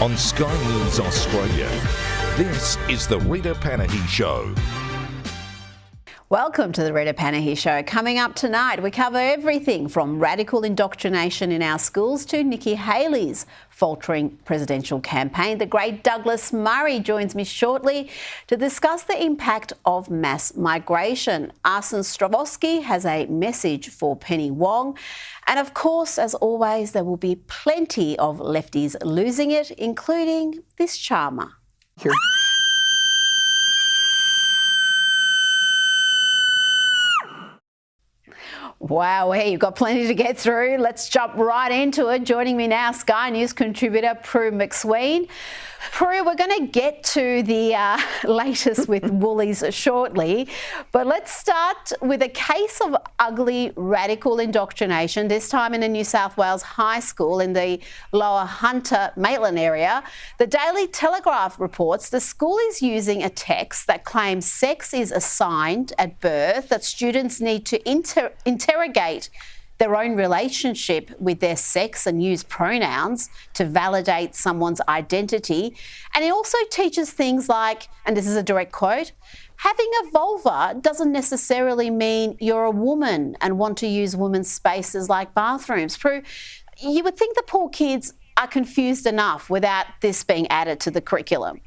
on Sky News Australia. This is the Rita Panahi Show. Welcome to the Rita Panahi Show. Coming up tonight, we cover everything from radical indoctrination in our schools to Nikki Haley's faltering presidential campaign. The great Douglas Murray joins me shortly to discuss the impact of mass migration. Arsene Stravosky has a message for Penny Wong. And of course, as always, there will be plenty of lefties losing it, including this charmer. Here. Wow, hey, you've got plenty to get through. Let's jump right into it. Joining me now, Sky News contributor Prue McSween. Prue, we're going to get to the latest with Woolies shortly, but let's start with a case of ugly radical indoctrination, this time in a New South Wales high school in the Lower Hunter Maitland area. The Daily Telegraph reports the school is using a text that claims sex is assigned at birth, that students need to interrogate their own relationship with their sex and use pronouns to validate someone's identity. And it also teaches things like, and this is a direct quote, having a vulva doesn't necessarily mean you're a woman and want to use women's spaces like bathrooms. Prue, you would think the poor kids are confused enough without this being added to the curriculum.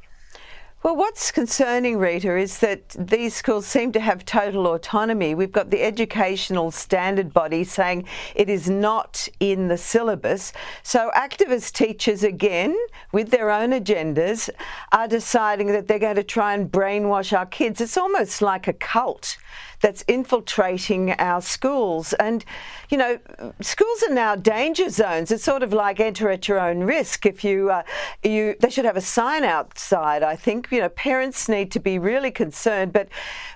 Well, what's concerning, Rita, is that these schools seem to have total autonomy. We've got the educational standard body saying it is not in the syllabus. So activist teachers, again, with their own agendas, are deciding that they're going to try and brainwash our kids. It's almost like a cult that's infiltrating our schools. And, you know, schools are now danger zones. It's sort of like enter at your own risk. If they should have a sign outside, I think. You know, parents need to be really concerned. But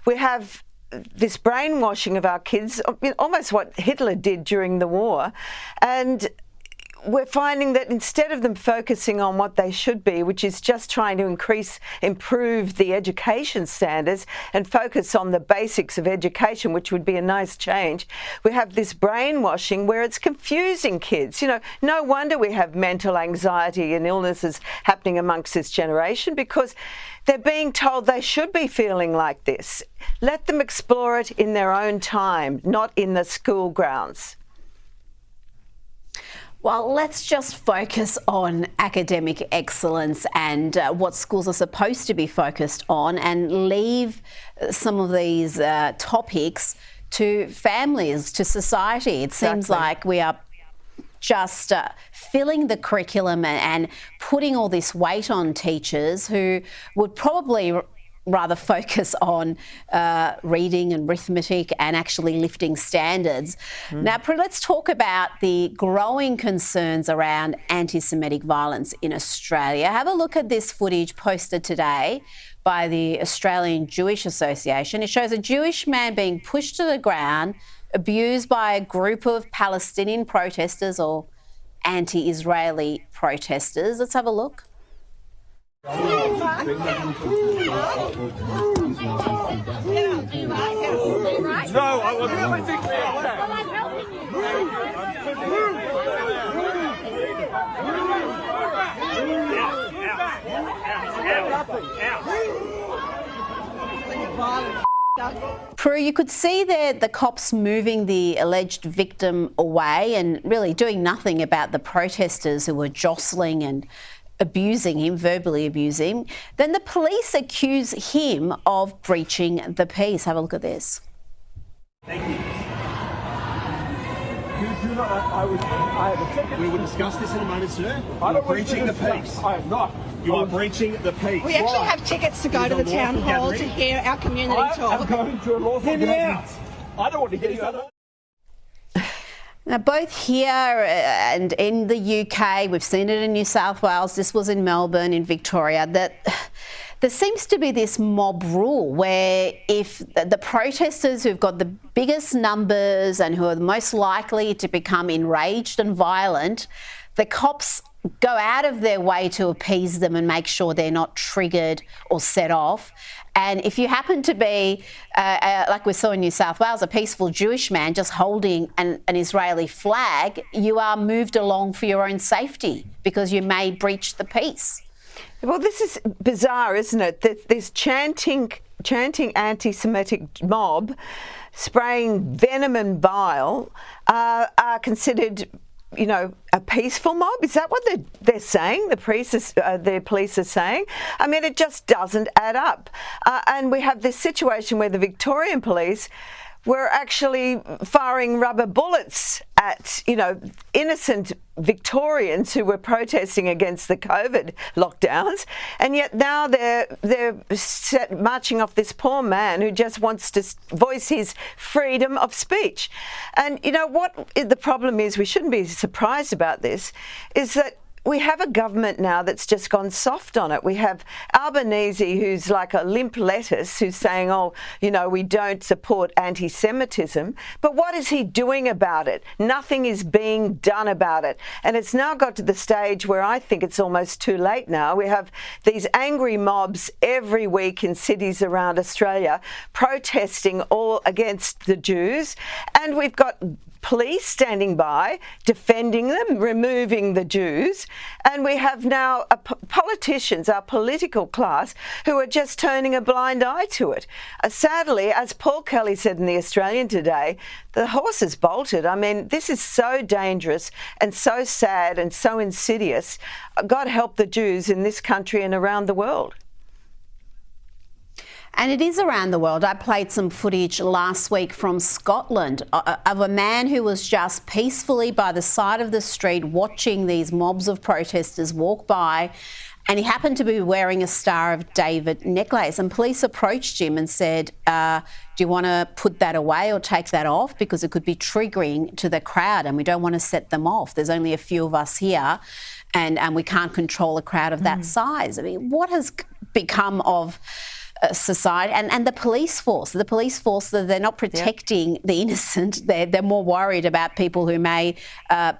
we have this brainwashing of our kids, almost what Hitler did during the war. And we're finding that instead of them focusing on what they should be, which is just trying to improve the education standards and focus on the basics of education, which would be a nice change, we have this brainwashing where it's confusing kids. You know, no wonder we have mental anxiety and illnesses happening amongst this generation, because they're being told they should be feeling like this. Let them explore it in their own time, not in the school grounds. Well, let's just focus on academic excellence and what schools are supposed to be focused on, and leave some of these topics to families, to society. It seems like we are just filling the curriculum and putting all this weight on teachers who would probably rather focus on reading and arithmetic and actually lifting standards. Now, let's talk about the growing concerns around anti-Semitic violence in Australia. Have a look at this footage posted today by the Australian Jewish Association. It shows a Jewish man being pushed to the ground, abused by a group of Palestinian protesters or anti-Israeli protesters. Let's have a look. No, I wasn't. Prue, you could see there the cops moving the alleged victim away and really doing nothing about the protesters who were jostling and abusing him, verbally abusing him. Then the police accuse him of breaching the peace. Have a look at this. Thank you. I have a ticket. We will discuss this in a moment, sir. You're breaching the peace. I am not. You are breaching the peace. We actually have tickets to go to the town hall to hear our community talk. I'm going to a lawful gathering. I don't want to hear you. Now, both here and in the UK, we've seen it in New South Wales, this was in Melbourne, in Victoria, that there seems to be this mob rule where if the protesters who've got the biggest numbers and who are the most likely to become enraged and violent, the cops go out of their way to appease them and make sure they're not triggered or set off. And if you happen to be, like we saw in New South Wales, a peaceful Jewish man just holding an Israeli flag, you are moved along for your own safety because you may breach the peace. Well, this is bizarre, isn't it? This chanting anti-Semitic mob spraying venom and bile are considered, a peaceful mob? Is that what they're saying? The police are saying? I mean, it just doesn't add up. And we have this situation where the Victorian police were actually firing rubber bullets at, innocent Victorians who were protesting against the COVID lockdowns, and yet now they're marching off this poor man who just wants to voice his freedom of speech. And what the problem is, we shouldn't be surprised about this, is that we have a government now that's just gone soft on it. We have Albanese, who's like a limp lettuce, who's saying, we don't support anti-Semitism. But what is he doing about it? Nothing is being done about it. And it's now got to the stage where I think it's almost too late now. We have these angry mobs every week in cities around Australia protesting all against the Jews. And we've got police standing by, defending them, removing the Jews. And we have now politicians, our political class, who are just turning a blind eye to it. Sadly, as Paul Kelly said in The Australian today, the horse has bolted. I mean, this is so dangerous and so sad and so insidious. God help the Jews in this country and around the world. And it is around the world. I played some footage last week from Scotland of a man who was just peacefully by the side of the street watching these mobs of protesters walk by, and he happened to be wearing a Star of David necklace. And police approached him and said, do you want to put that away or take that off? Because it could be triggering to the crowd and we don't want to set them off. There's only a few of us here and we can't control a crowd of that size. I mean, what has become of society and the police force? The police force, they're not protecting the innocent. They're more worried about people who may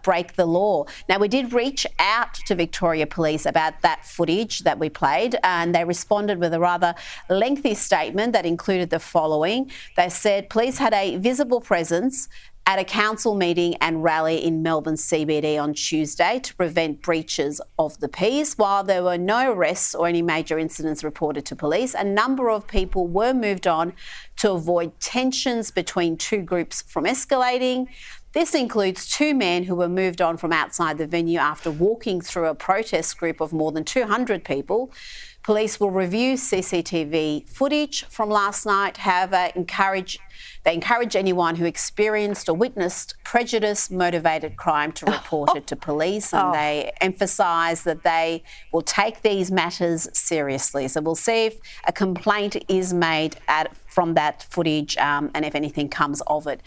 break the law. Now, we did reach out to Victoria Police about that footage that we played, and they responded with a rather lengthy statement that included the following. They said police had a visible presence at a council meeting and rally in Melbourne CBD on Tuesday to prevent breaches of the peace. While there were no arrests or any major incidents reported to police, a number of people were moved on to avoid tensions between two groups from escalating. This includes two men who were moved on from outside the venue after walking through a protest group of more than 200 people. Police will review CCTV footage from last night. However, they encourage anyone who experienced or witnessed prejudice-motivated crime to report it to police, and they emphasise that they will take these matters seriously. So we'll see if a complaint is made from that footage and if anything comes of it.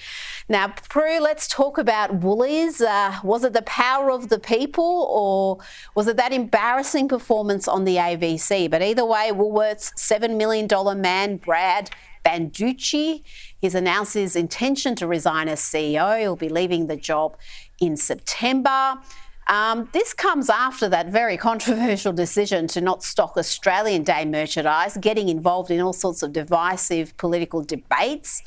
Now, Prue, let's talk about Woolies. Was it the power of the people, or was it that embarrassing performance on the AVC? But either way, Woolworth's $7 million man, Brad Banducci, he's announced his intention to resign as CEO. He'll be leaving the job in September. This comes after that very controversial decision to not stock Australian Day merchandise, getting involved in all sorts of divisive political debates.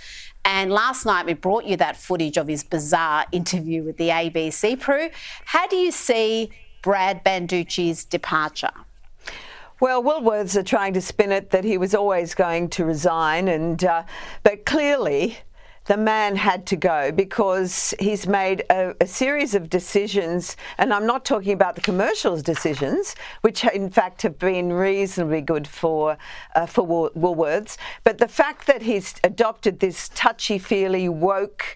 And last night we brought you that footage of his bizarre interview with the ABC. Prue, how do you see Brad Banducci's departure? Well, Woolworths are trying to spin it that he was always going to resign, but clearly the man had to go because he's made a series of decisions, and I'm not talking about the commercials decisions, which in fact have been reasonably good for Woolworths, but the fact that he's adopted this touchy-feely, woke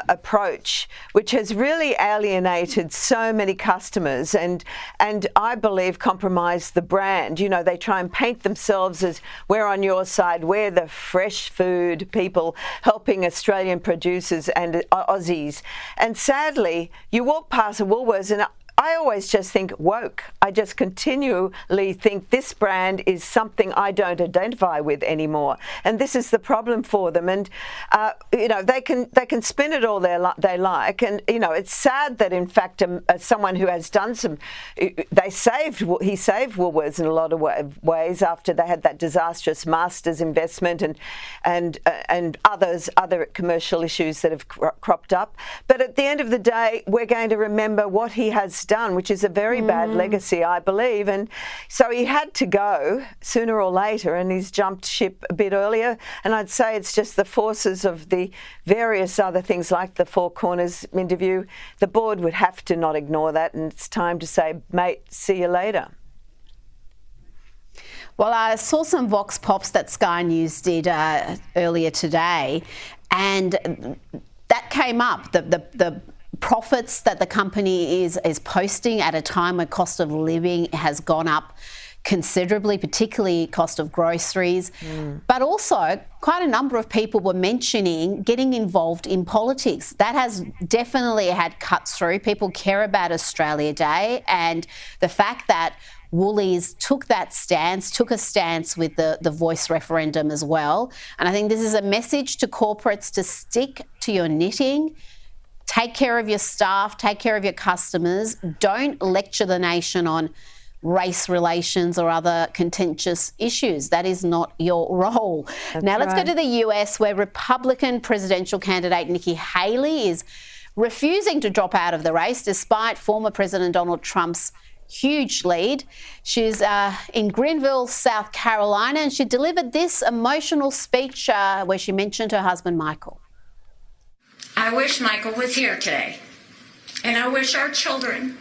approach, which has really alienated so many customers and I believe compromised the brand. You know, they try and paint themselves as we're on your side, we're the fresh food people helping Australian producers and Aussies. And sadly, you walk past a Woolworths and I always just think woke. I just continually think this brand is something I don't identify with anymore, and this is the problem for them. And they can spin it all they like, and it's sad that in fact someone who has done he saved Woolworths in a lot of ways after they had that disastrous Masters investment and other commercial issues that have cropped up. But at the end of the day, we're going to remember what he has done, which is a very bad legacy, I believe. And so he had to go sooner or later, and he's jumped ship a bit earlier. And I'd say it's just the forces of the various other things like the Four Corners interview. The board would have to not ignore that, and it's time to say, mate, see you later. Well, I saw some Vox Pops that Sky News did earlier today, and that came up, the profits that the company is posting at a time when cost of living has gone up considerably, particularly cost of groceries. But also quite a number of people were mentioning getting involved in politics. That has definitely had cuts through. People care about Australia Day, and the fact that Woolies took a stance with the voice referendum as well. And I think this is a message to corporates to stick to your knitting. Take care of your staff, take care of your customers. Don't lecture the nation on race relations or other contentious issues. That is not your role. Now let's go to the US, where Republican presidential candidate Nikki Haley is refusing to drop out of the race despite former President Donald Trump's huge lead. She's in Greenville, South Carolina, and she delivered this emotional speech where she mentioned her husband, Michael. I wish Michael was here today, and I wish our children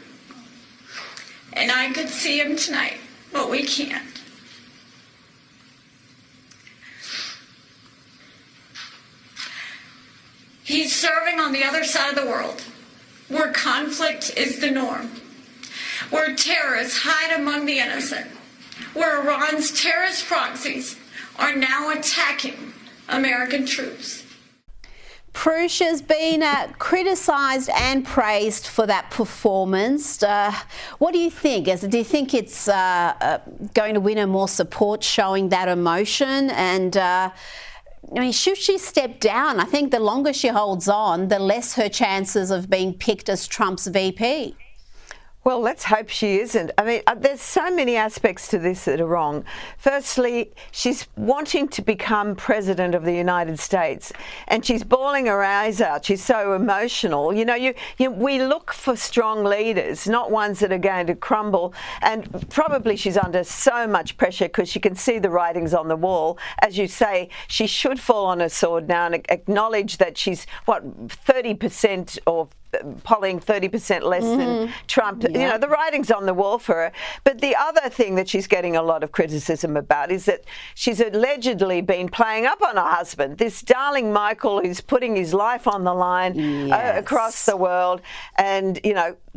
and I could see him tonight, but we can't. He's serving on the other side of the world, where conflict is the norm, where terrorists hide among the innocent, where Iran's terrorist proxies are now attacking American troops. Prush has been criticised and praised for that performance. What do you think? Do you think it's going to win her more support, showing that emotion? And should she step down? I think the longer she holds on, the less her chances of being picked as Trump's VP. Well, let's hope she isn't. I mean, there's so many aspects to this that are wrong. Firstly, she's wanting to become president of the United States, and she's bawling her eyes out. She's so emotional. We look for strong leaders, not ones that are going to crumble. And probably she's under so much pressure because she can see the writings on the wall. As you say, she should fall on her sword now and acknowledge that she's, 30% or polling 30% less than Trump. Yeah. The writing's on the wall for her. But the other thing that she's getting a lot of criticism about is that she's allegedly been playing up on her husband, this darling Michael who's putting his life on the line across the world. And,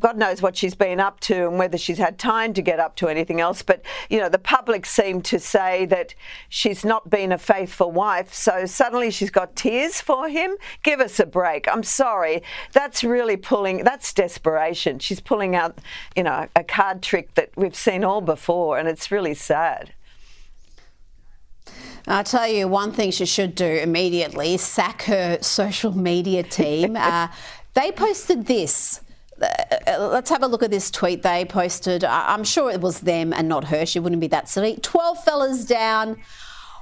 God knows what she's been up to and whether she's had time to get up to anything else. But, the public seem to say that she's not been a faithful wife. So suddenly she's got tears for him. Give us a break. I'm sorry. That's desperation. She's pulling out, a card trick that we've seen all before, and it's really sad. I'll tell you one thing she should do immediately, sack her social media team. They posted this. Let's have a look at this tweet they posted. I'm sure it was them and not her. She wouldn't be that silly. 12 fellas down,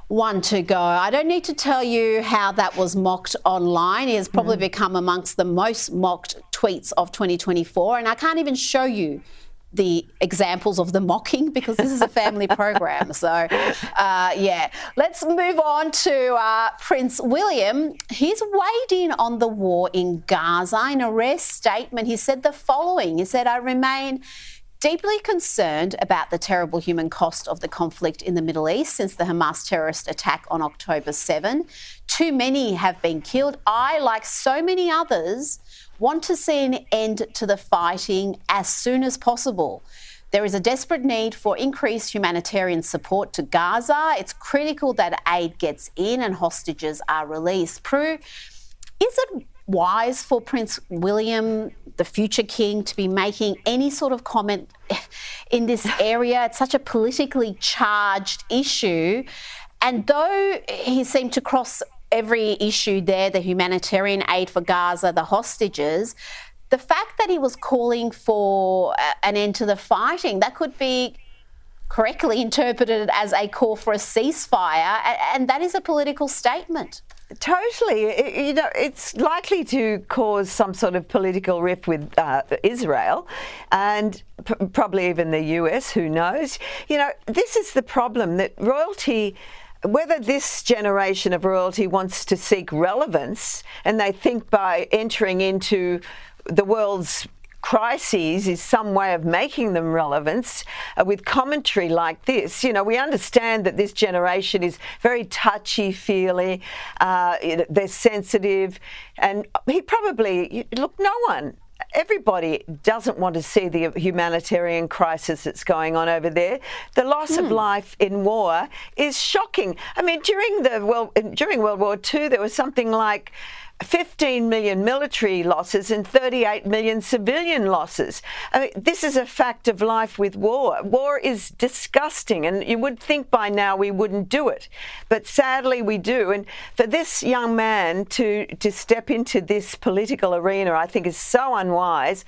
1 to go. I don't need to tell you how that was mocked online. It has probably become amongst the most mocked tweets of 2024. And I can't even show you the examples of the mocking because this is a family program. So, let's move on to Prince William. He's weighed in on the war in Gaza. In a rare statement, he said the following. He said, I remain deeply concerned about the terrible human cost of the conflict in the Middle East since the Hamas terrorist attack on October 7. Too many have been killed. I, like so many others, want to see an end to the fighting as soon as possible. There is a desperate need for increased humanitarian support to Gaza. It's critical that aid gets in and hostages are released. Prue, is it wise for Prince William, the future king, to be making any sort of comment in this area? It's such a politically charged issue. And though he seemed to cross every issue there, the humanitarian aid for Gaza, the hostages, the fact that he was calling for an end to the fighting, that could be correctly interpreted as a call for a ceasefire, and that is a political statement. Totally. It's likely to cause some sort of political rift with Israel and probably even the US, who knows. This is the problem, that royalty, whether this generation of royalty wants to seek relevance, and they think by entering into the world's crises is some way of making them relevant with commentary like this. We understand that this generation is very touchy-feely, they're sensitive, and everybody doesn't want to see the humanitarian crisis that's going on over there. The loss of life in war is shocking. I mean, during World War II, there was something like 15 million military losses and 38 million civilian losses. I mean, this is a fact of life with war. War is disgusting, and you would think by now we wouldn't do it. But sadly we do. And for this young man to step into this political arena, I think is so unwise.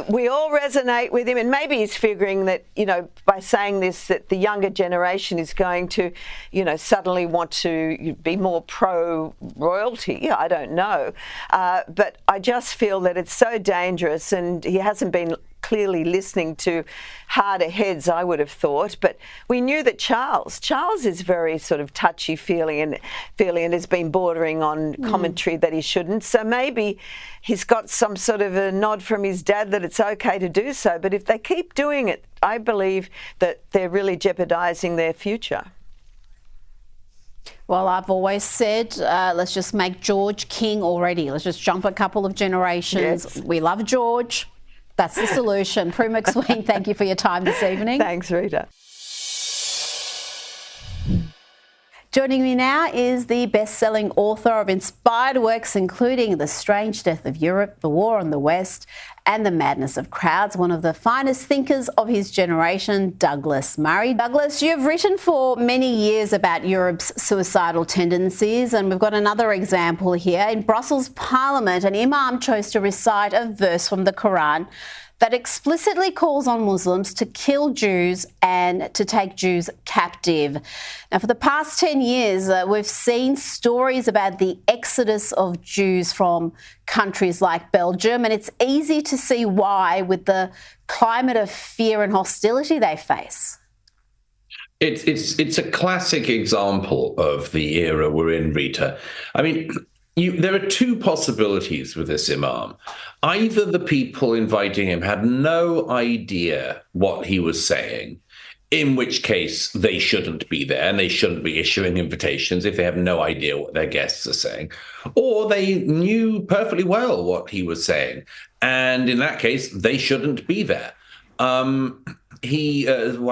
We all resonate with him, and maybe he's figuring that, by saying this, that the younger generation is going to, suddenly want to be more pro-royalty. I don't know. But I just feel that it's so dangerous, and he hasn't been clearly listening to harder heads, I would have thought. But we knew that Charles is very sort of touchy-feely and has been bordering on commentary that he shouldn't. So maybe he's got some sort of a nod from his dad that it's okay to do so. But if they keep doing it, I believe that they're really jeopardising their future. Well, I've always said, let's just make George king already. Let's just jump a couple of generations. Yes. We love George. That's the solution. Prue McSween, thank you for your time this evening. Thanks, Rita. Joining me now is the best-selling author of inspired works including The Strange Death of Europe, The War on the West, and The Madness of Crowds, one of the finest thinkers of his generation, Douglas Murray. Douglas, you've written for many years about Europe's suicidal tendencies, and we've got another example here. In Brussels Parliament, an imam chose to recite a verse from the Quran that explicitly calls on Muslims to kill Jews and to take Jews captive. Now, for the past 10 years, we've seen stories about the exodus of Jews from countries like Belgium, and it's easy to see why with the climate of fear and hostility they face. It's a classic example of the era we're in, Rita. I mean, there are two possibilities with this imam. Either the people inviting him had no idea what he was saying, in which case they shouldn't be there and they shouldn't be issuing invitations if they have no idea what their guests are saying, or they knew perfectly well what he was saying, and in that case, they shouldn't be there. One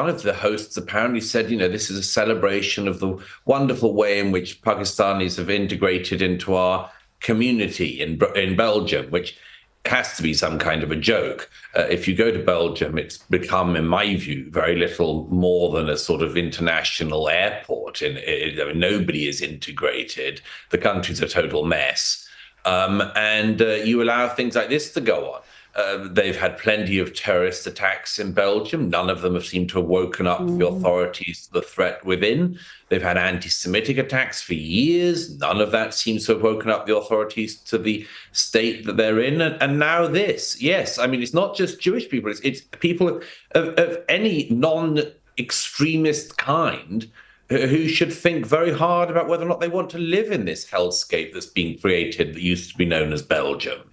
of the hosts apparently said, this is a celebration of the wonderful way in which Pakistanis have integrated into our community in Belgium, which has to be some kind of a joke. If you go to Belgium, it's become, in my view, very little more than a sort of international airport. Nobody is integrated. The country's a total mess. And you allow things like this to go on. They've had plenty of terrorist attacks in Belgium. None of them have seemed to have woken up the authorities to the threat within. They've had anti-Semitic attacks for years. None of that seems to have woken up the authorities to the state that they're in. And now this. Yes, I mean, it's not just Jewish people. It's people of any non-extremist kind who should think very hard about whether or not they want to live in this hellscape that's being created that used to be known as Belgium.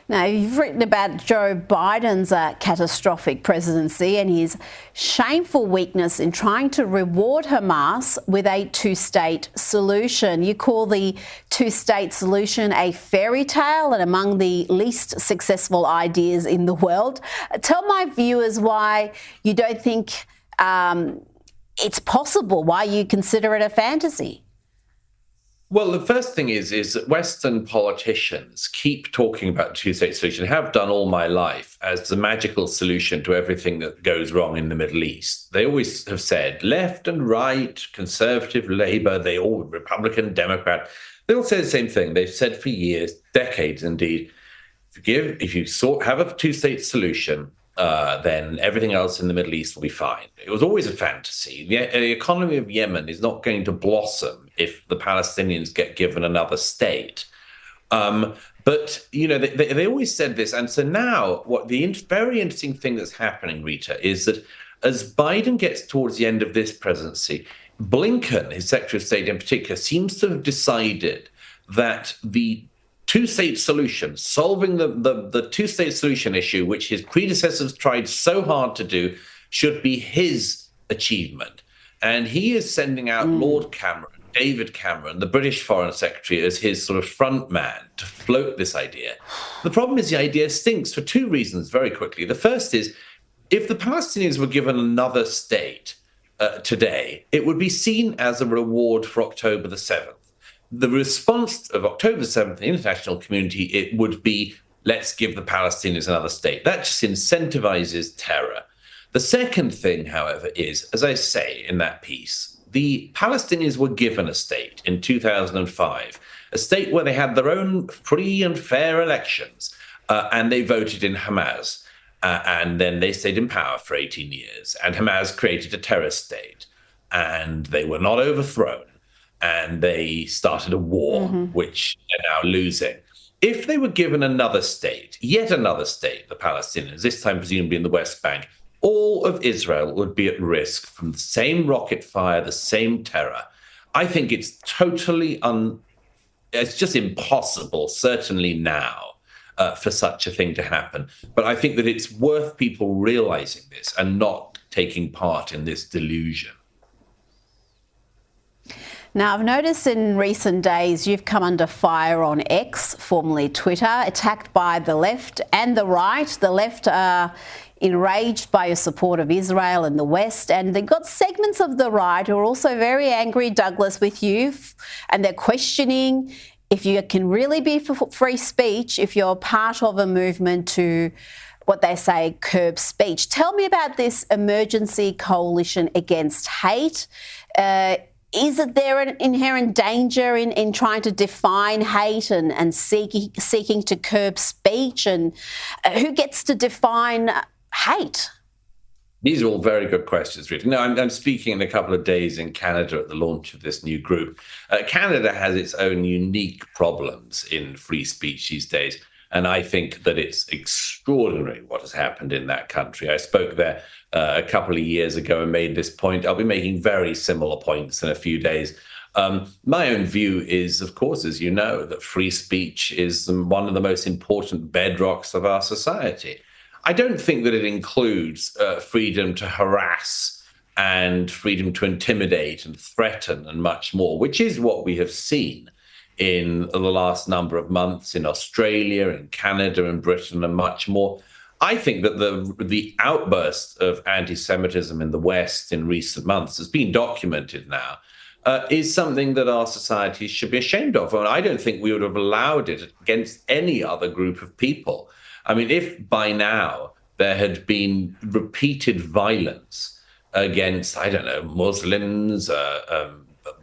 Now, you've written about Joe Biden's catastrophic presidency and his shameful weakness in trying to reward Hamas with a two-state solution. You call the two-state solution a fairy tale and among the least successful ideas in the world. Tell my viewers why you don't think it's possible, why you consider it a fantasy. Well, the first thing is that Western politicians keep talking about two-state solution, have done all my life, as the magical solution to everything that goes wrong in the Middle East. They always have said left and right, conservative, Labour, they all Republican, Democrat. They all say the same thing. They've said for years, decades indeed. If you have a two-state solution, then everything else in the Middle East will be fine. It was always a fantasy. The economy of Yemen is not going to blossom if the Palestinians get given another state. But, they always said this. And so now what the very interesting thing that's happening, Rita, is that as Biden gets towards the end of this presidency, Blinken, his Secretary of State in particular, seems to have decided that the two-state solution, solving the two-state solution issue, which his predecessors tried so hard to do, should be his achievement. And he is sending out Lord Cameron, David Cameron, the British Foreign Secretary, as his sort of front man to float this idea. The problem is the idea stinks for two reasons very quickly. The first is, if the Palestinians were given another state today, it would be seen as a reward for October the 7th. The response of October 7th, the international community, it would be, let's give the Palestinians another state. That just incentivizes terror. The second thing, however, is, as I say in that piece, the Palestinians were given a state in 2005, a state where they had their own free and fair elections, and they voted in Hamas. And then they stayed in power for 18 years, and Hamas created a terrorist state, and they were not overthrown. And they started a war, which they're now losing. If they were given another state, yet another state, the Palestinians, this time presumably in the West Bank, all of Israel would be at risk from the same rocket fire, the same terror. I think it's totally it's just impossible, certainly now, for such a thing to happen. But I think that it's worth people realizing this and not taking part in this delusion. Now, I've noticed in recent days you've come under fire on X, formerly Twitter, attacked by the left and the right. The left are enraged by your support of Israel and the West, and they've got segments of the right who are also very angry, Douglas, with you, and they're questioning if you can really be for free speech if you're part of a movement to, what they say, curb speech. Tell me about this emergency coalition against hate. Is there an inherent danger in trying to define hate and seeking to curb speech? And who gets to define hate? These are all very good questions, Rita. No, I'm speaking in a couple of days in Canada at the launch of this new group. Canada has its own unique problems in free speech these days. And I think that it's extraordinary what has happened in that country. I spoke there a couple of years ago and made this point. I'll be making very similar points in a few days. My own view is, of course, as you know, that free speech is one of the most important bedrocks of our society. I don't think that it includes freedom to harass and freedom to intimidate and threaten and much more, which is what we have seen in the last number of months in Australia, in Canada, in Britain, and much more. I think that the outburst of anti-Semitism in the West in recent months has been documented now, is something that our society should be ashamed of. And I don't think we would have allowed it against any other group of people. I mean, if by now there had been repeated violence against, I don't know, Muslims,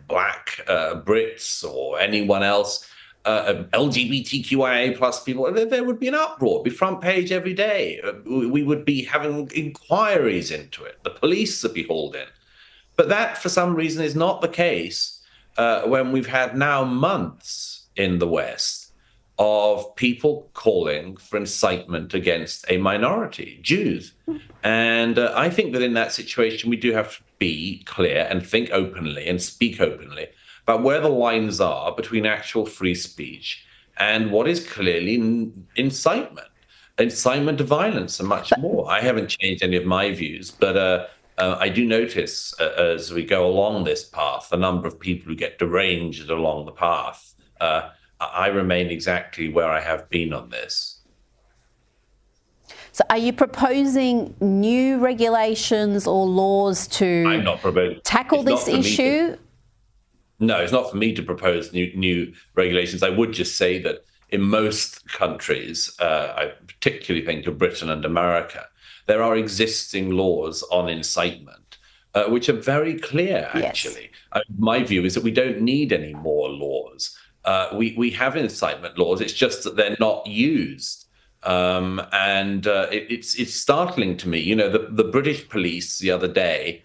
Black Brits or anyone else, LGBTQIA plus people, there would be an uproar, be front page every day. We would be having inquiries into it. The police would be hauled in. But that, for some reason, is not the case when we've had now months in the West of people calling for incitement against a minority, Jews. And I think that in that situation, we do have to be clear and think openly and speak openly about where the lines are between actual free speech and what is clearly incitement to violence and much more. I haven't changed any of my views, but I do notice as we go along this path, the number of people who get deranged along the path. I remain exactly where I have been on this. So are you proposing new regulations or laws to I'm not proposing. tackle this issue? No, it's not for me to propose new regulations. I would just say that in most countries, I particularly think of Britain and America, there are existing laws on incitement, which are very clear, actually. Yes. My view is that we don't need any more laws. We have incitement laws. It's just that they're not used. It's startling to me. You know, the British police the other day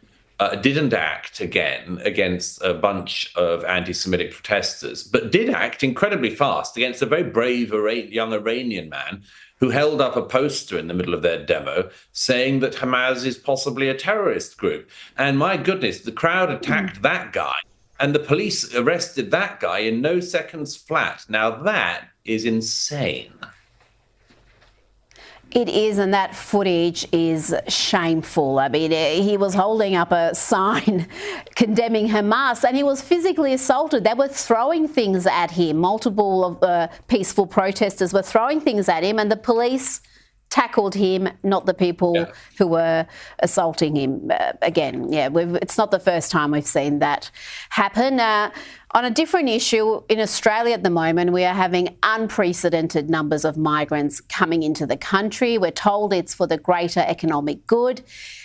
didn't act again against a bunch of anti-Semitic protesters, but did act incredibly fast against a very brave young Iranian man who held up a poster in the middle of their demo saying that Hamas is possibly a terrorist group. And my goodness, the crowd attacked that guy, and the police arrested that guy in no seconds flat. Now that is insane. It is, and that footage is shameful. I mean, he was holding up a sign condemning Hamas, and he was physically assaulted. They were throwing things at him. Multiple of the peaceful protesters were throwing things at him, and the police tackled him, not the people who were assaulting him. It's not the first time we've seen that happen. On a different issue, in Australia at the moment, we are having unprecedented numbers of migrants coming into the country. We're told it's for the greater economic good.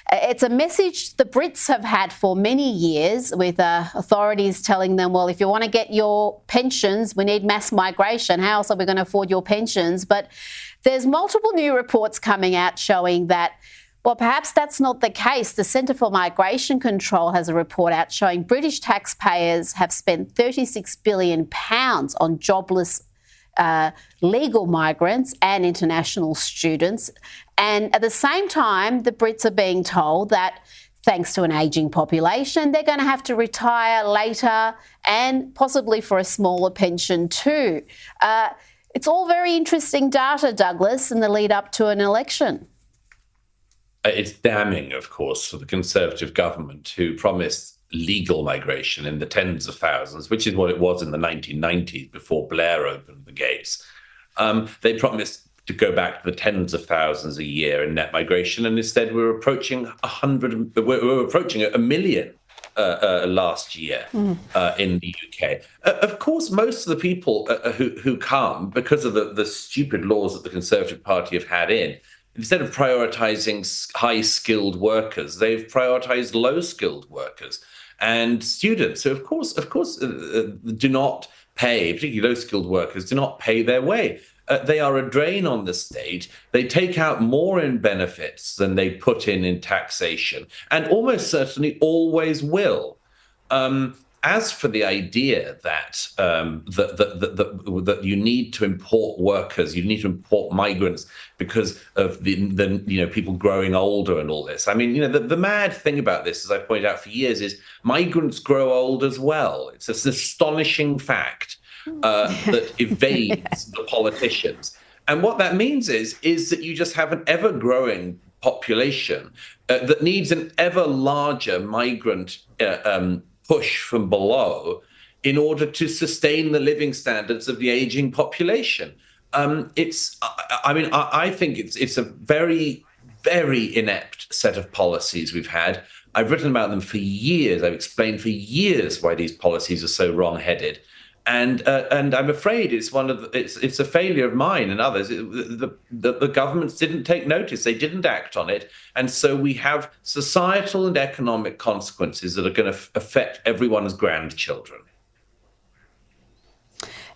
It's a message the Brits have had for many years, with authorities telling them, well, if you want to get your pensions, we need mass migration. How else are we going to afford your pensions? But there's multiple new reports coming out showing that, well, perhaps that's not the case. The Centre for Migration Control has a report out showing British taxpayers have spent £36 billion on jobless legal migrants and international students. And at the same time, the Brits are being told that thanks to an ageing population, they're going to have to retire later and possibly for a smaller pension too. It's all very interesting data, Douglas, in the lead up to an election. It's damning, of course, for the Conservative government, who promised legal migration in the tens of thousands, which is what it was in the 1990s before Blair opened the gates. They promised to go back to the tens of thousands a year in net migration, and instead we're approaching a million last year in the UK. Of course, most of the people who come, because of the stupid laws that the Conservative Party have had instead of prioritising high-skilled workers, they've prioritised low-skilled workers and students. So, of course, do not pay, particularly low-skilled workers, do not pay their way. They are a drain on the state. They take out more in benefits than they put in taxation, and almost certainly always will. As for the idea that that you need to import workers, you need to import migrants because of the people growing older and all this. I mean, the mad thing about this, as I've pointed out for years, is migrants grow old as well. It's an astonishing fact that evades the politicians. And what that means is that you just have an ever-growing population that needs an ever larger migrant push from below in order to sustain the living standards of the aging population. I think it's a very, very inept set of policies we've had. I've written about them for years. I've explained for years why these policies are so wrong-headed. And I'm afraid it's a failure of mine and others. The governments didn't take notice; they didn't act on it, and so we have societal and economic consequences that are going to affect everyone's grandchildren.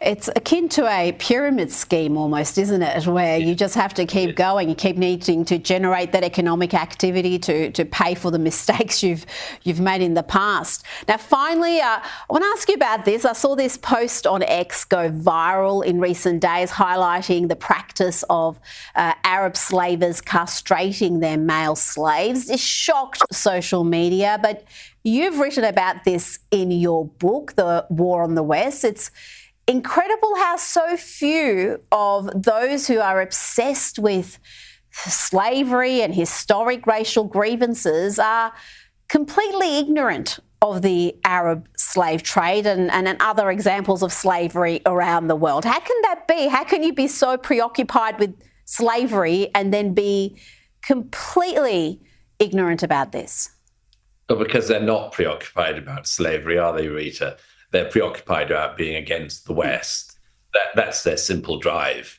It's akin to a pyramid scheme almost, isn't it? Where you just have to keep going. You keep needing to generate that economic activity to pay for the mistakes you've made in the past. Now, finally, I want to ask you about this. I saw this post on X go viral in recent days, highlighting the practice of Arab slavers castrating their male slaves. It shocked social media, but you've written about this in your book, The War on the West. It's incredible how so few of those who are obsessed with slavery and historic racial grievances are completely ignorant of the Arab slave trade and other examples of slavery around the world. How can that be? How can you be so preoccupied with slavery and then be completely ignorant about this? Well, because they're not preoccupied about slavery, are they, Rita? They're preoccupied about being against the West. That's their simple drive.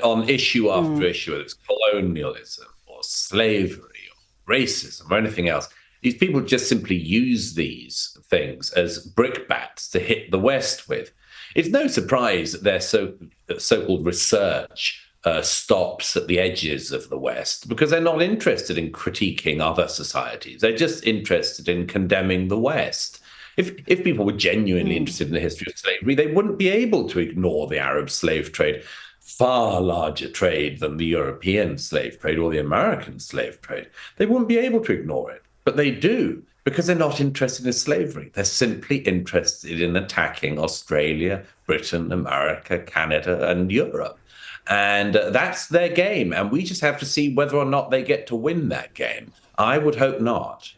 On issue after issue, whether it's colonialism or slavery or racism or anything else, these people just simply use these things as brickbats to hit the West with. It's no surprise that their so-called research stops at the edges of the West, because they're not interested in critiquing other societies. They're just interested in condemning the West. If people were genuinely interested in the history of slavery, they wouldn't be able to ignore the Arab slave trade, far larger trade than the European slave trade or the American slave trade. They wouldn't be able to ignore it, but they do, because they're not interested in slavery. They're simply interested in attacking Australia, Britain, America, Canada, and Europe. And that's their game. And we just have to see whether or not they get to win that game. I would hope not.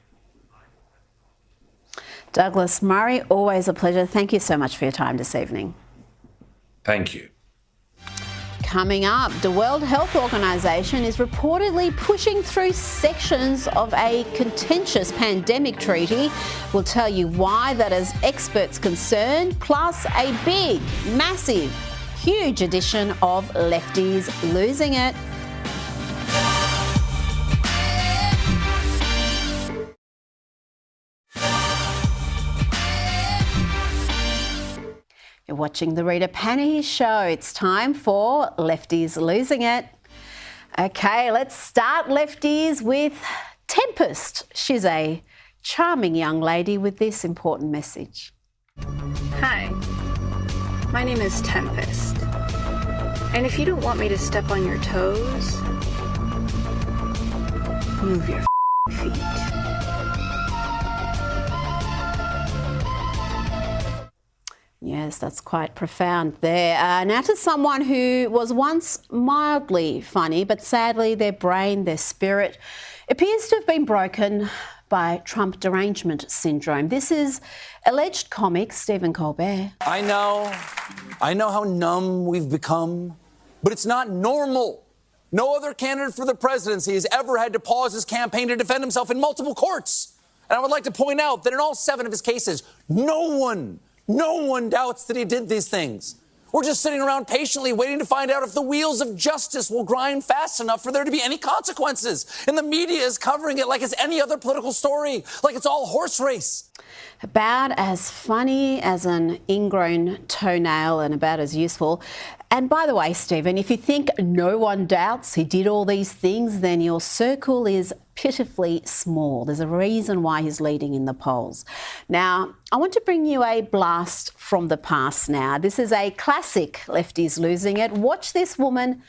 Douglas Murray, always a pleasure. Thank you so much for your time this evening. Thank you. Coming up, the World Health Organization is reportedly pushing through sections of a contentious pandemic treaty. We'll tell you why that is experts concerned, plus a big, massive, huge edition of Lefties Losing It. You're watching the Rita Panahi Show. It's time for Lefties Losing It. Okay, let's start Lefties with Tempest. She's a charming young lady with this important message. Hi, my name is Tempest. And if you don't want me to step on your toes, move your feet. Yes, that's quite profound there. Now to someone who was once mildly funny, but sadly their brain, their spirit, appears to have been broken by Trump derangement syndrome. This is alleged comic Stephen Colbert. I know how numb we've become, but it's not normal. No other candidate for the presidency has ever had to pause his campaign to defend himself in multiple courts. And I would like to point out that in all 7 of his cases, no one doubts that he did these things. We're just sitting around patiently waiting to find out if the wheels of justice will grind fast enough for there to be any consequences. And the media is covering it like it's any other political story, like it's all horse race. About as funny as an ingrown toenail and about as useful. And by the way, Stephen, if you think no one doubts he did all these things, then your circle is pitifully small. There's a reason why he's leading in the polls. Now, I want to bring you a blast from the past now. This is a classic Lefties Losing It. Watch this woman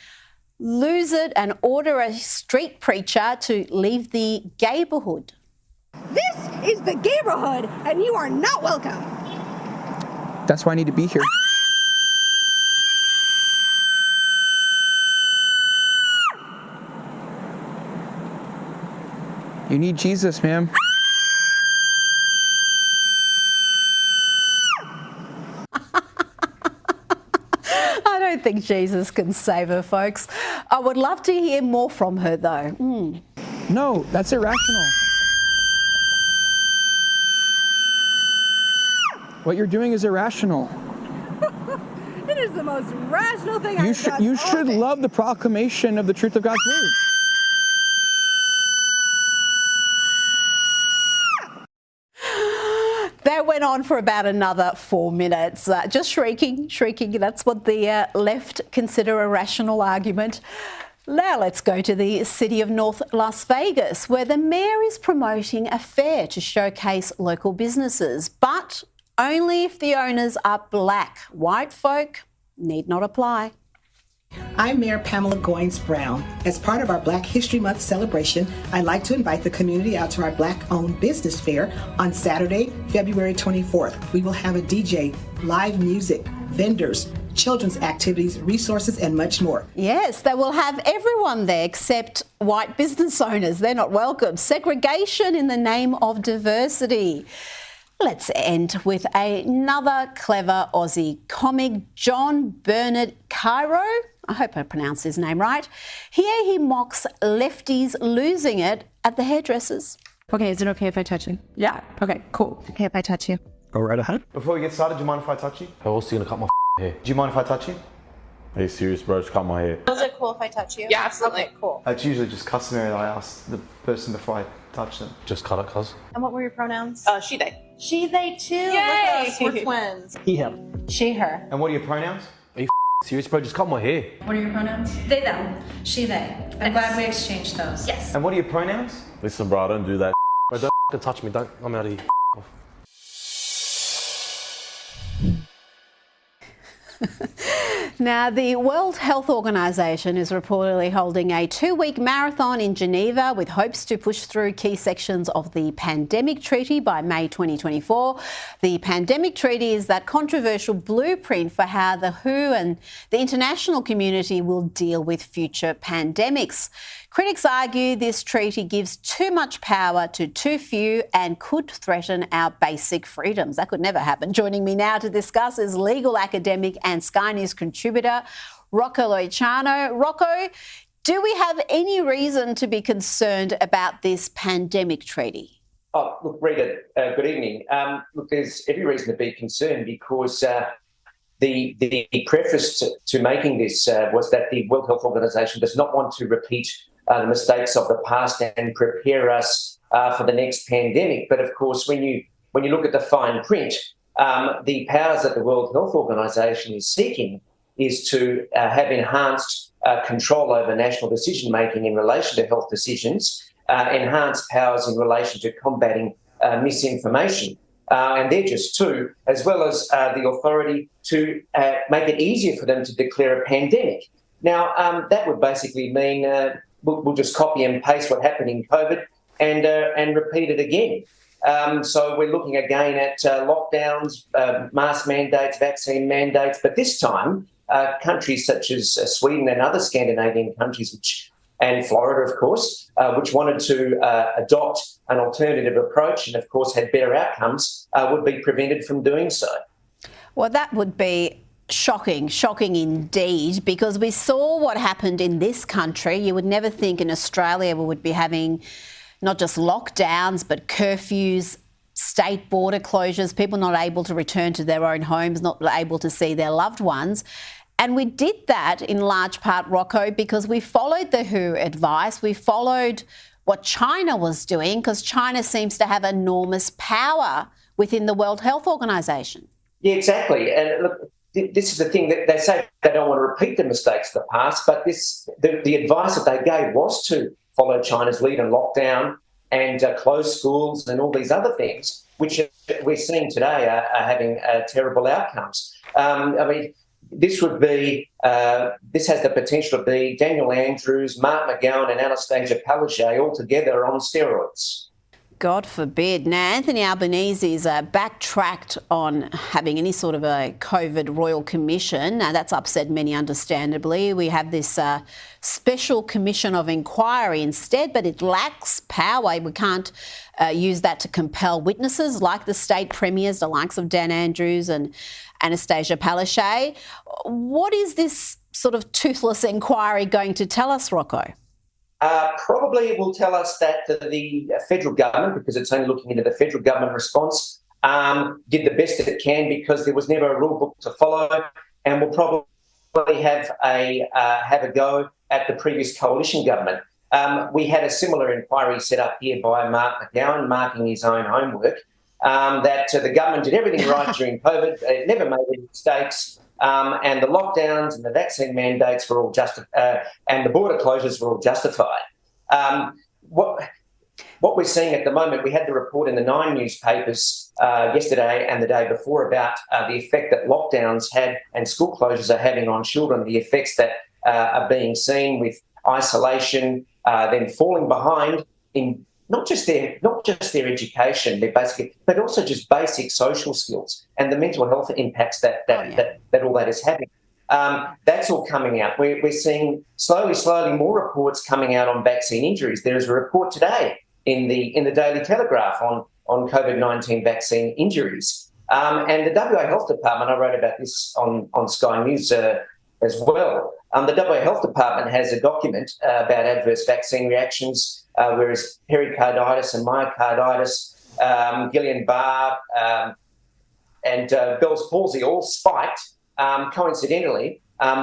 lose it and order a street preacher to leave the gayborhood. This is the neighborhood, and you are not welcome. That's why I need to be here. You need Jesus, ma'am. I don't think Jesus can save her, folks. I would love to hear more from her, though. No, that's irrational. What you're doing is irrational. It is the most rational thing I've done. You should love the proclamation of the truth of God's word. That went on for about another 4 minutes, just shrieking. That's what the left consider a rational argument. Now let's go to the city of North Las Vegas, where the mayor is promoting a fair to showcase local businesses, but only if the owners are black. White folk need not apply. I'm Mayor Pamela Goins-Brown. As part of our Black History Month celebration, I'd like to invite the community out to our Black-owned business fair on Saturday, February 24th. We will have a DJ, live music, vendors, children's activities, resources, and much more. Yes, they will have everyone there except white business owners. They're not welcome. Segregation in the name of diversity. Let's end with another clever Aussie comic, John Bernard Cairo. I hope I pronounced his name right. Here he mocks lefties losing it at the hairdressers. Okay, is it okay if I touch you? Yeah. Okay, cool. Okay if I touch you? Go right ahead. Before we get started, do you mind if I touch you? I was gonna cut my hair. Do you mind if I touch you? Are you serious, bro? Just cut my hair. Is it cool if I touch you? Yeah, absolutely. Okay, cool. It's usually just customary that I ask the person before I touch them. Just cut it, cuz. And what were your pronouns? She, they. She, they too. Yay! Look at us, we're twins. He, him. She, her. And what are your pronouns? Are you serious, bro? Just cut my hair. What are your pronouns? They, them. She, they. I'm glad we exchanged those. Yes. And what are your pronouns? Listen, bro, I don't do that. Bro, don't touch me. Don't. I'm out of here. Now, the World Health Organization is reportedly holding a 2-week marathon in Geneva with hopes to push through key sections of the Pandemic Treaty by May 2024. The Pandemic Treaty is that controversial blueprint for how the WHO and the international community will deal with future pandemics. Critics argue this treaty gives too much power to too few and could threaten our basic freedoms. That could never happen. Joining me now to discuss is legal academic and Sky News contributor Rocco Loichano. Rocco, do we have any reason to be concerned about this pandemic treaty? Oh, look, Rita, good evening. Look, there's every reason to be concerned because the preface to making this was that the World Health Organization does not want to repeat the mistakes of the past and prepare us for the next pandemic. But of course, when you look at the fine print, the powers that the World Health Organization is seeking is to have enhanced control over national decision making in relation to health decisions, enhanced powers in relation to combating misinformation. And they're just two, as well as the authority to make it easier for them to declare a pandemic. Now, that would basically mean we'll just copy and paste what happened in COVID and repeat it again. So we're looking again at lockdowns, mask mandates, vaccine mandates, but this time countries such as Sweden and other Scandinavian countries, and Florida, of course, which wanted to adopt an alternative approach and, of course, had better outcomes, would be prevented from doing so. Well, that would be shocking indeed, because we saw what happened in this country. You would never think in Australia we would be having not just lockdowns, but curfews, state border closures, people not able to return to their own homes, not able to see their loved ones. And we did that in large part, Rocco, because we followed the WHO advice. We followed what China was doing, because China seems to have enormous power within the World Health Organization. Yeah, exactly. And look, this is the thing that they say they don't want to repeat the mistakes of the past, but the advice that they gave was to follow China's lead and lockdown and close schools and all these other things, which we're seeing today are having terrible outcomes. I mean, this has the potential to be Daniel Andrews, Mark McGowan and Anastasia Palaszczuk all together on steroids. God forbid. Now, Anthony Albanese's backtracked on having any sort of a COVID Royal Commission. Now, that's upset many, understandably. We have this special commission of inquiry instead, but it lacks power. We can't use that to compel witnesses like the state premiers, the likes of Dan Andrews and Anastasia Palaszczuk. What is this sort of toothless inquiry going to tell us, Rocco? Probably it will tell us that the federal government, because it's only looking into the federal government response, did the best that it can because there was never a rule book to follow, and will probably have a go at the previous coalition government. We had a similar inquiry set up here by Mark McGowan, marking his own homework, that the government did everything right during COVID, it never made any mistakes, and the lockdowns and the vaccine mandates were all justified, and the border closures were all justified. What we're seeing at the moment, we had the report in the 9 newspapers yesterday and the day before about the effect that lockdowns had and school closures are having on children, the effects that are being seen with isolation, then falling behind in not just their education, but also just basic social skills and the mental health impacts that all that is having. That's all coming out. We're seeing slowly more reports coming out on vaccine injuries. There is a report today in the Daily Telegraph on COVID-19 vaccine injuries. And the WA Health Department, I wrote about this on Sky News as well. The WA Health Department has a document about adverse vaccine reactions, whereas pericarditis and myocarditis, Guillain-Barre, Bell's palsy all spiked coincidentally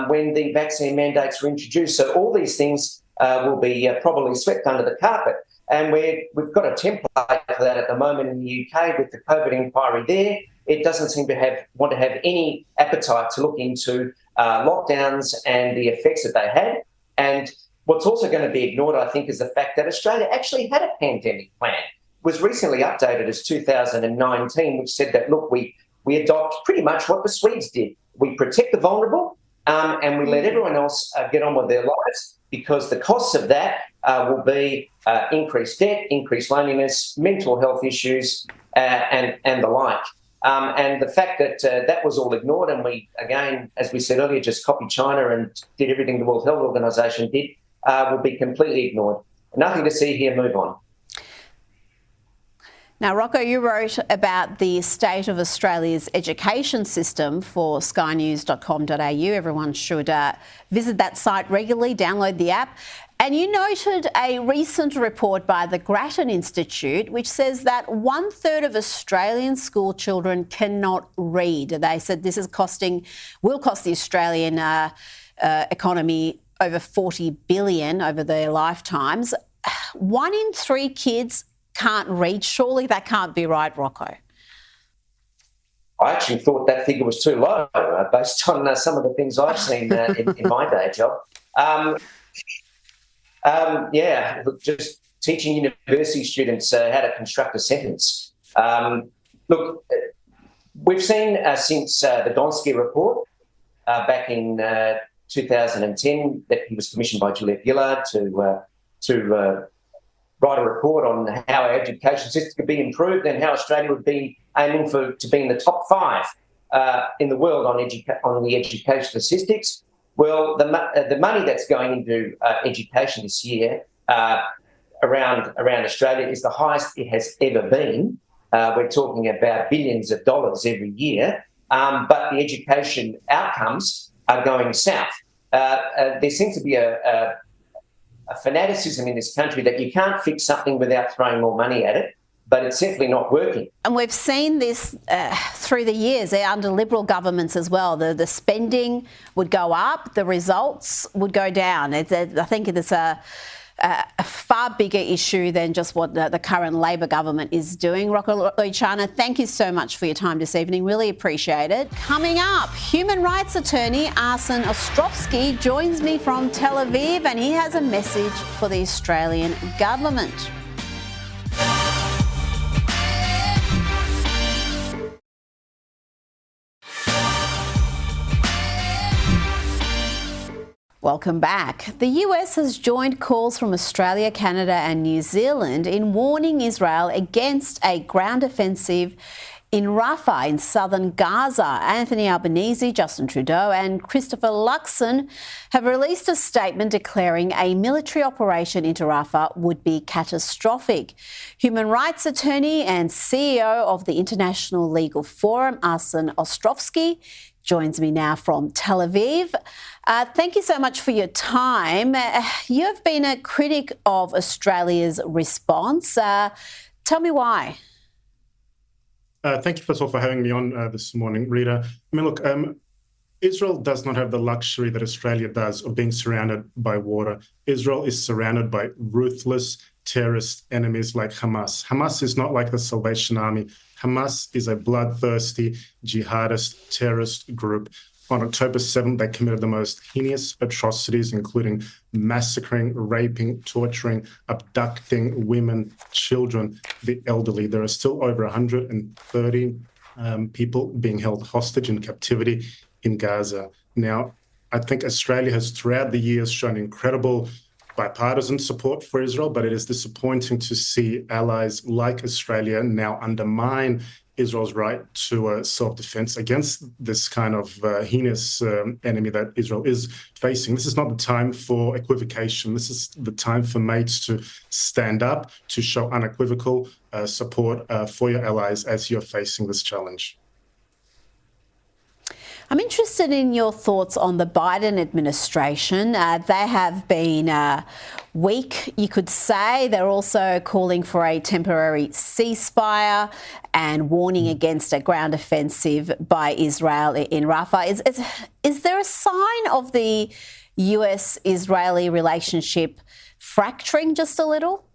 when the vaccine mandates were introduced. So all these things will be probably swept under the carpet. And we've got a template for that at the moment in the UK with the COVID inquiry there. It doesn't seem to want to have any appetite to look into lockdowns and the effects that they had. And what's also going to be ignored, I think, is the fact that Australia actually had a pandemic plan. It was recently updated as 2019, which said that, look, we adopt pretty much what the Swedes did. We protect the vulnerable and we let everyone else get on with their lives, because the costs of that will be increased debt, increased loneliness, mental health issues, and the like. And the fact that that was all ignored, and we, again, as we said earlier, just copied China and did everything the World Health Organization did, will be completely ignored. Nothing to see here, move on. Now, Rocco, you wrote about the state of Australia's education system for skynews.com.au. Everyone should visit that site regularly, download the app. And you noted a recent report by the Grattan Institute, which says that 1/3 of Australian school children cannot read. They said this will cost the Australian economy over $40 billion over their lifetimes. 1 in 3 kids can't read. Surely that can't be right, Rocco. I actually thought that figure was too low based on some of the things I've seen in my day job. Look, just teaching university students how to construct a sentence. Look, we've seen since the Donsky report back in 2010 that he was commissioned by Juliet Gillard to write a report on how our education system could be improved and how Australia would be aiming to be in the top 5 in the world on the education statistics. Well, the money that's going into education this year around Australia is the highest it has ever been. We're talking about billions of dollars every year, but the education outcomes are going south. There seems to be a fanaticism in this country that you can't fix something without throwing more money at it, but it's simply not working. And we've seen this through the years under Liberal governments as well. The spending would go up, the results would go down. I think it's a far bigger issue than just what the current Labor government is doing. Rocco Loichana, thank you so much for your time this evening. Really appreciate it. Coming up, human rights attorney Arsen Ostrovsky joins me from Tel Aviv, and he has a message for the Australian government. Welcome back. The US has joined calls from Australia, Canada and New Zealand in warning Israel against a ground offensive in Rafah in southern Gaza. Anthony Albanese, Justin Trudeau and Christopher Luxon have released a statement declaring a military operation into Rafah would be catastrophic. Human rights attorney and CEO of the International Legal Forum, Arsen Ostrovsky, joins me now from Tel Aviv. Thank you so much for your time. You have been a critic of Australia's response. Tell me why. Thank you, first of all, for having me on this morning, Rita. I mean, look, Israel does not have the luxury that Australia does of being surrounded by water. Israel is surrounded by ruthless terrorist enemies like Hamas. Hamas is not like the Salvation Army. Hamas is a bloodthirsty jihadist terrorist group. On October 7th, they committed the most heinous atrocities, including massacring, raping, torturing, abducting women, children, the elderly. There are still over 130 people being held hostage in captivity in Gaza. Now, I think Australia has throughout the years shown incredible bipartisan support for Israel, but it is disappointing to see allies like Australia now undermine Israel's right to self-defense against this kind of heinous enemy that Israel is facing. This is not the time for equivocation. This is the time for mates to stand up, to show unequivocal support for your allies as you're facing this challenge. I'm interested in your thoughts on the Biden administration. They have been weak, you could say. They're also calling for a temporary ceasefire and warning against a ground offensive by Israel in Rafah. Is there a sign of the US-Israeli relationship fracturing just a little?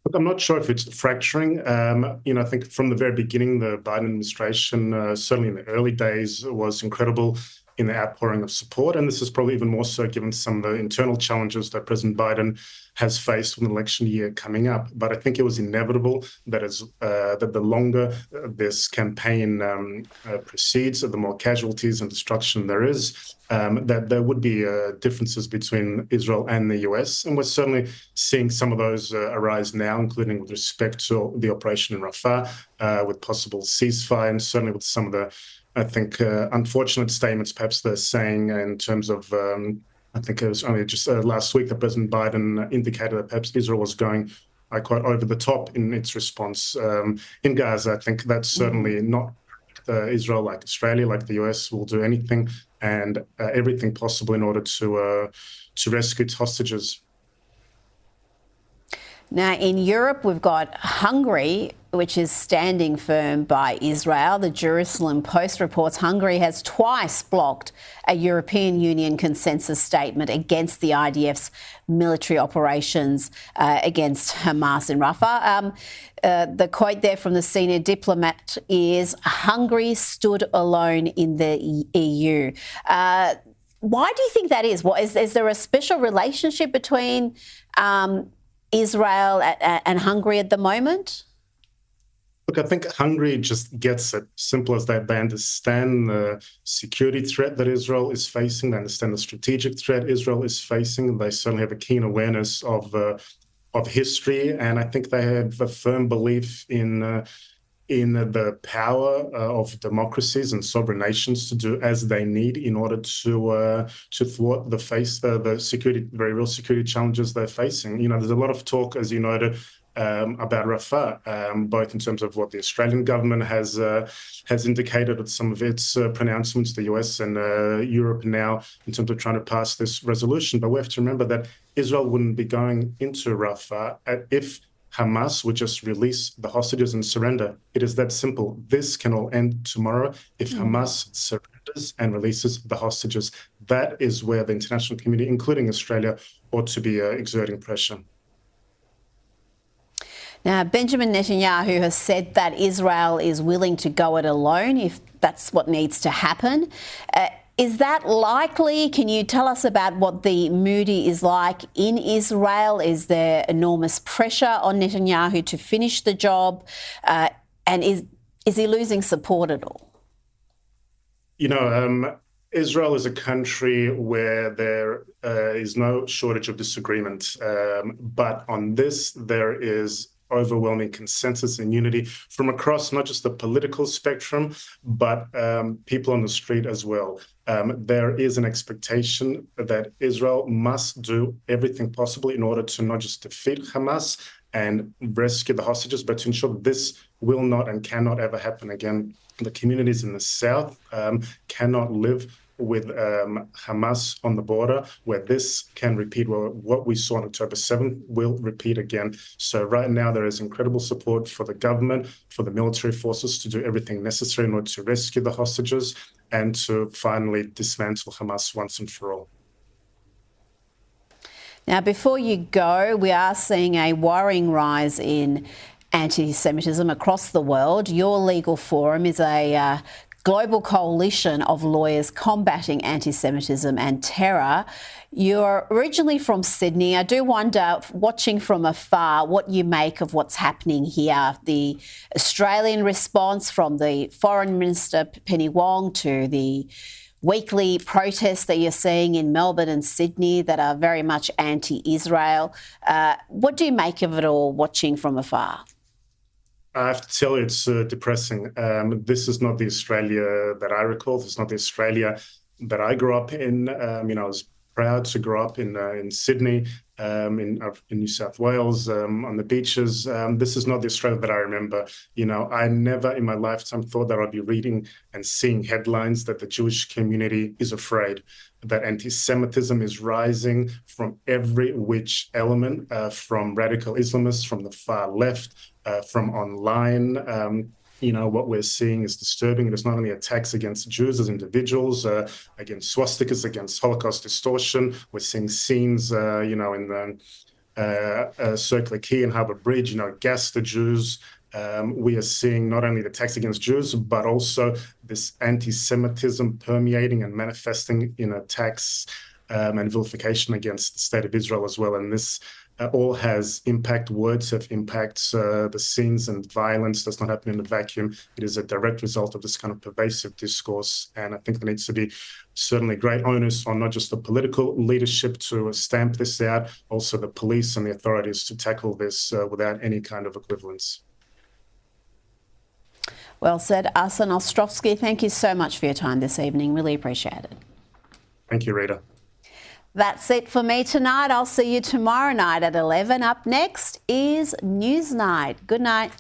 Look, I'm not sure if it's fracturing. I think from the very beginning, the Biden administration, certainly in the early days, was incredible in the outpouring of support. And this is probably even more so given some of the internal challenges that President Biden has faced with an election year coming up. But I think it was inevitable that that the longer this campaign proceeds, the more casualties and destruction there is, that there would be differences between Israel and the US. And we're certainly seeing some of those arise now, including with respect to the operation in Rafah, with possible ceasefire, and certainly with some of the, I think, unfortunate statements perhaps they're saying in terms of, I think it was only just last week that President Biden indicated that perhaps Israel was going, I quote, over the top in its response in Gaza. I think that's certainly not Israel, like Australia, like the US, will do anything and everything possible in order to rescue its hostages. Now, in Europe, we've got Hungary, which is standing firm by Israel. The Jerusalem Post reports Hungary has twice blocked a European Union consensus statement against the IDF's military operations against Hamas in Rafah. The quote there from the senior diplomat is, "Hungary stood alone in the EU." Why do you think that is? Is there a special relationship between Israel and Hungary at the moment? Look, I think Hungary just gets it. Simple as that. They understand the security threat that Israel is facing. They understand the strategic threat Israel is facing. They certainly have a keen awareness of history, and I think they have a firm belief in the power of democracies and sovereign nations to do as they need in order to thwart the security, very real security challenges they're facing. There's a lot of talk, as you noted, about Rafah, both in terms of what the Australian government has indicated with some of its pronouncements, the US and Europe now, in terms of trying to pass this resolution. But we have to remember that Israel wouldn't be going into Rafah if Hamas would just release the hostages and surrender. It is that simple. This can all end tomorrow if Hamas surrenders and releases the hostages. That is where the international community, including Australia, ought to be exerting pressure. Now, Benjamin Netanyahu has said that Israel is willing to go it alone if that's what needs to happen. Is that likely? Can you tell us about what the mood is like in Israel? Is there enormous pressure on Netanyahu to finish the job? And is he losing support at all? Israel is a country where there is no shortage of disagreement. But on this, there is overwhelming consensus and unity from across not just the political spectrum, but people on the street as well. There is an expectation that Israel must do everything possible in order to not just defeat Hamas and rescue the hostages, but to ensure that this will not and cannot ever happen again. The communities in the south cannot live with Hamas on the border, where this can repeat what we saw on October 7th will repeat again. So right now there is incredible support for the government, for the military forces to do everything necessary in order to rescue the hostages and to finally dismantle Hamas once and for all. Now, before you go, we are seeing a worrying rise in anti-Semitism across the world. Your legal forum is a global coalition of lawyers combating anti-Semitism and terror. You're originally from Sydney. I do wonder, watching from afar, what you make of what's happening here. The Australian response from the Foreign Minister, Penny Wong, to the weekly protests that you're seeing in Melbourne and Sydney that are very much anti-Israel. What do you make of it all, watching from afar? I have to tell you, it's depressing. This is not the Australia that I recall. This is not the Australia that I grew up in. I was proud to grow up in Sydney, in New South Wales, on the beaches. This is not the Australia that I remember. I never in my lifetime thought that I'd be reading and seeing headlines that the Jewish community is afraid, that anti-Semitism is rising from every which element, from radical Islamists, from the far left, from online. What we're seeing is disturbing. There's not only attacks against Jews as individuals, against swastikas, against Holocaust distortion. We're seeing scenes, in the Circular Quay and Harbour Bridge, gas the Jews. We are seeing not only the attacks against Jews, but also this anti-Semitism permeating and manifesting in attacks and vilification against the State of Israel as well. And this all has impact. Words have impacts. The scenes and violence does not happen in a vacuum. It is a direct result of this kind of pervasive discourse. And I think there needs to be certainly great onus on not just the political leadership to stamp this out, also the police and the authorities to tackle this without any kind of equivalence. Well said, Arsen Ostrovsky. Thank you so much for your time this evening. Really appreciate it. Thank you, Rita. That's it for me tonight. I'll see you tomorrow night at 11. Up next is Newsnight. Good night.